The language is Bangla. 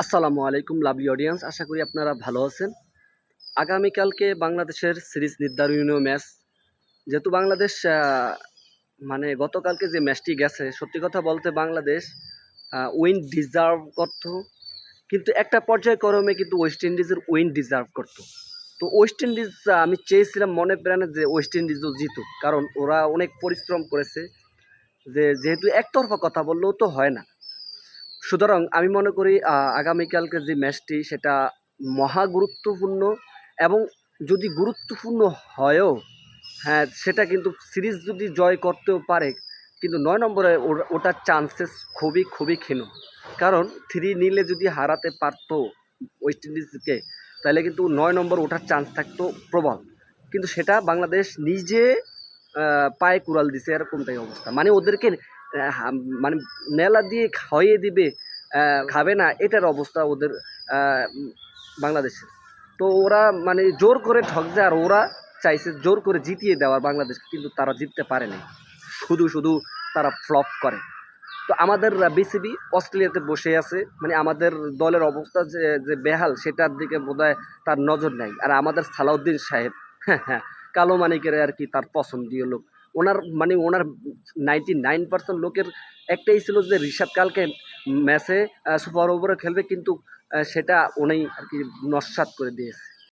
আসসালামু আলাইকুম লাভলি অডিয়েন্স, আশা করি আপনারা ভালো আছেন। আগামীকালকে বাংলাদেশের সিরিজ নির্ধারণীয় ম্যাচ। যেহেতু বাংলাদেশ মানে গতকালকে যে ম্যাচটি গেছে, সত্যি কথা বলতে বাংলাদেশ উইন ডিজার্ভ করতো, কিন্তু একটা পর্যায়ক্রমে কিন্তু ওয়েস্ট ইন্ডিজের উইন ডিজার্ভ করতো। তো ওয়েস্ট ইন্ডিজ আমি চেয়েছিলাম মনে প্রাণে যে ওয়েস্ট ইন্ডিজও জিতুক, কারণ ওরা অনেক পরিশ্রম করেছে। যেহেতু একতরফা কথা বললেও তো হয় না, সুতরাং আমি মনে করি আগামীকালকে যে ম্যাচটি সেটা মহা গুরুত্বপূর্ণ। এবং যদি গুরুত্বপূর্ণ হয়ও, হ্যাঁ, সেটা কিন্তু সিরিজ যদি জয় করতেও পারে, কিন্তু ৯ নম্বরে ওটার চান্সেস খুবই খুবই ক্ষীণ। কারণ 3 নীলে যদি হারাতে পারতো ওয়েস্ট ইন্ডিজকে, তাহলে কিন্তু ৯ নম্বর ওঠার চান্স থাকতো প্রবল। কিন্তু সেটা বাংলাদেশ নিজে পায়ে কুড়াল দিছে, এরকমটাই অবস্থা। মানে ওদেরকে মানে নেলা দিয়ে খাইয়ে দিবে, খাবে না, এটার অবস্থা ওদের বাংলাদেশের। তো ওরা মানে জোর করে ঠকছে, আর ওরা চাইছে জোর করে জিতিয়ে দেওয়ার বাংলাদেশ, কিন্তু তারা জিততে পারেনি। শুধু শুধু তারা ফ্লপ করে। তো আমাদের বিসিবি অস্ট্রেলিয়াতে বসে আছে, মানে আমাদের দলের অবস্থা যে যে বেহাল, সেটার দিকে বোধহয় তার নজর নাই। আর আমাদের সালাউদ্দিন সাহেব, হ্যাঁ হ্যাঁ, কালো মানিকের আর কি তার পছন্দীয় লোক। ওনার 99% লোকের একটাই ছিল যে রিশাদ কালকে ম্যাচে সুপার ওভারে খেলবে, কিন্তু সেটা উনি আর কি নস্যাৎ করে দিয়েছে।